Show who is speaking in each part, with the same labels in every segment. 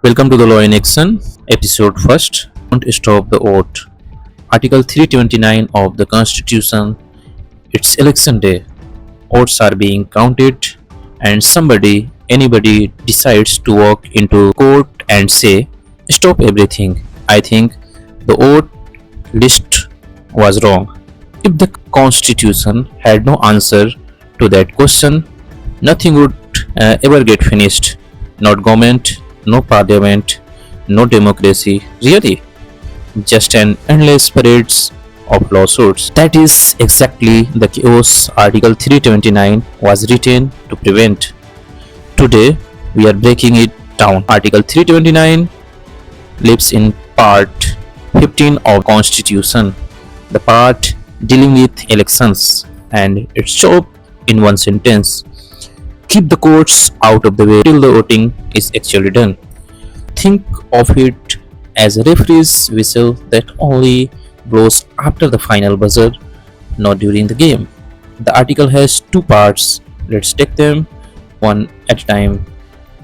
Speaker 1: Welcome to the Law in Action, episode first. Don't stop the vote. Article 329 of the Constitution. It's election day. Votes are being counted, and anybody decides to walk into court and say, "Stop everything. I think the vote list was wrong." If the Constitution had no answer to that question, nothing would ever get finished. Not government, no parliament, no democracy. Really, just an endless parades of lawsuits. That is exactly the chaos Article 329 was written to prevent. Today, we are breaking it down. Article 329 lives in Part 15 of Constitution, the part dealing with elections, and it's job in one sentence: keep the courts out of the way till the voting is actually done. Think of it as a referee's whistle that only blows after the final buzzer, not during the game. The article has two parts. Let's take them one at a time.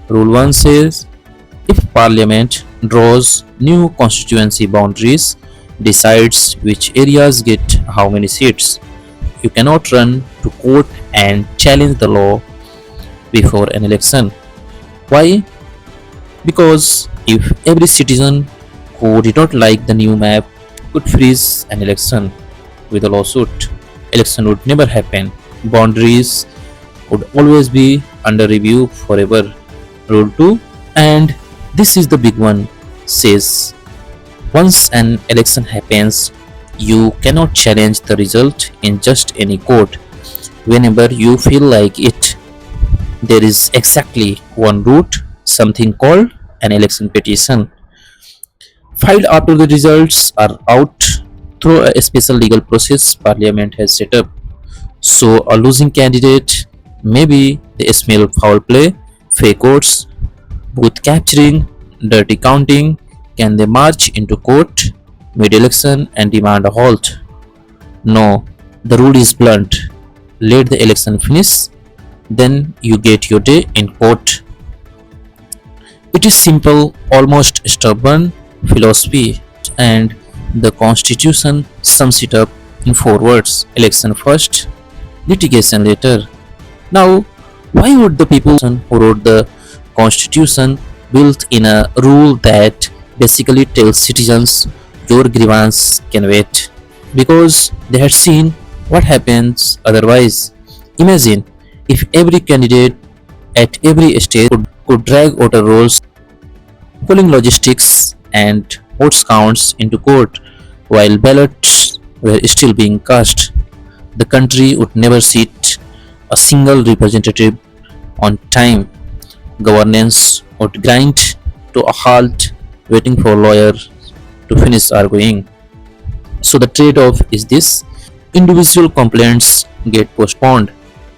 Speaker 1: Rule 1 says if Parliament draws new constituency boundaries, decides which areas get how many seats, you cannot run to court and challenge the law before an election. Why? Because if every citizen who did not like the new map could freeze an election with a lawsuit, election would never happen. Boundaries would always be under review forever. Rule 2, and this is the big one, says once an election happens, you cannot challenge the result in just any court whenever you feel like it. There is exactly one route, something called an election petition, filed after the results are out through a special legal process Parliament has set up. So a losing candidate, maybe they smell foul play, fake votes, booth capturing, dirty counting, can they march into court mid-election and demand a halt? No, the rule is blunt. Let the election finish, then you get your day in court. It is simple, almost stubborn philosophy, and the Constitution sums it up in four words: election first, litigation later. Now, why would the people who wrote the Constitution built in a rule that basically tells citizens your grievance can wait? Because they had seen what happens otherwise. Imagine if every candidate at every stage could drag voter rolls, polling logistics, and votes counts into court while ballots were still being cast. The country would never sit a single representative on time. Governance would grind to a halt, waiting for lawyers to finish arguing. So the trade-off is this: individual complaints get postponed,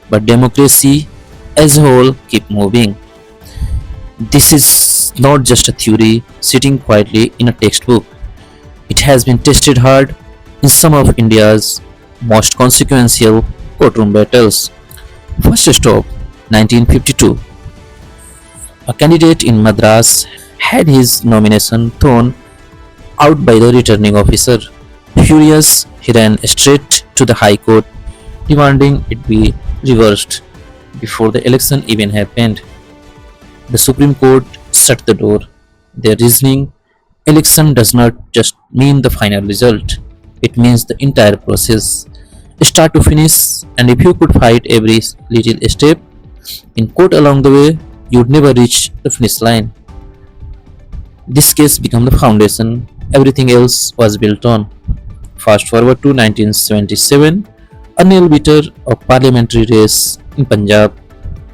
Speaker 1: but democracy as a whole keep moving. This is not just a theory sitting quietly in a textbook. It has been tested hard in some of India's most consequential courtroom battles. First stop, 1952. A candidate in Madras had his nomination thrown out by the returning officer. Furious, he ran straight to the High Court, demanding it be reversed before the election even happened. The Supreme Court shut the door. Their reasoning: election does not just mean the final result, it means the entire process, start to finish, and if you could fight every little step in court along the way, you would never reach the finish line. This case became the foundation everything else was built on. Fast forward to 1977, a nail biter of parliamentary race in Punjab.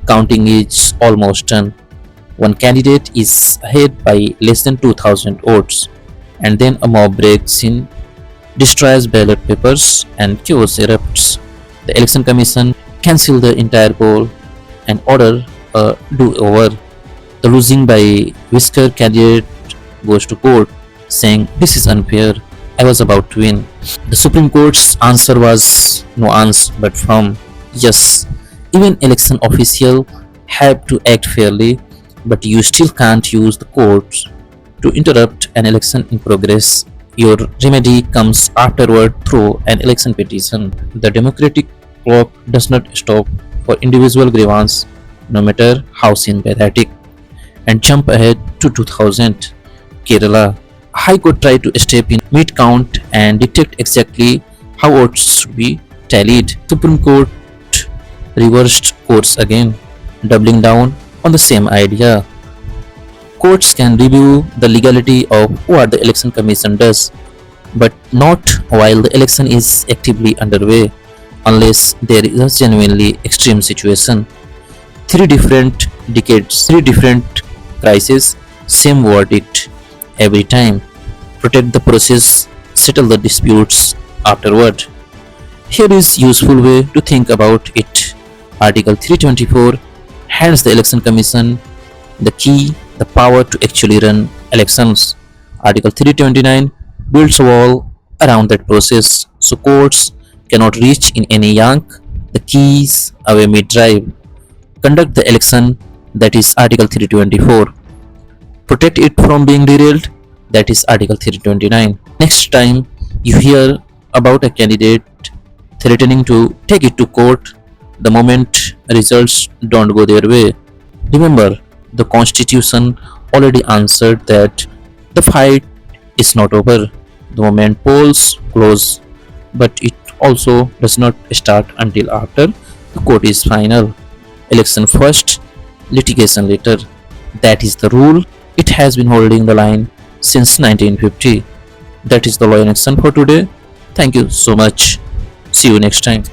Speaker 1: Counting is almost done. One candidate is ahead by less than 2,000 votes, and then a mob breaks in, destroys ballot papers, and chaos erupts. The election commission cancels the entire poll and order a do-over. The losing by whisker candidate goes to court, saying, "This is unfair. I was about to win." The Supreme Court's answer was nuanced but firm. Yes, even election officials have to act fairly. but you still can't use the courts to interrupt an election in progress. Your remedy comes afterward through an election petition. The democratic clock does not stop for individual grievance, no matter how sympathetic. And jump ahead to 2000. Kerala. High Court tried to step in mid-count and dictate exactly how votes should be tallied. Supreme Court reversed course again, doubling down on the same idea. Courts can review the legality of what the election commission does, but not while the election is actively underway, unless there is a genuinely extreme situation. Three different decades, three different crises, same verdict every time. Protect the process, settle the disputes afterward. Here is useful way to think about it. Article 324 hands the election commission the key, the power to actually run elections. Article 329 builds a wall around that process so courts cannot reach in any yank the keys away mid-drive. Conduct the election, that is Article 324. Protect it from being derailed, that is Article 329. Next time you hear about a candidate threatening to take it to court the moment results don't go their way, remember the Constitution already answered that the fight is not over the moment polls close, but it also does not start until after the court is final. Election first, litigation later. That is the rule. It has been holding the line since 1950. That is the law in action for today. Thank you so much. See you next time.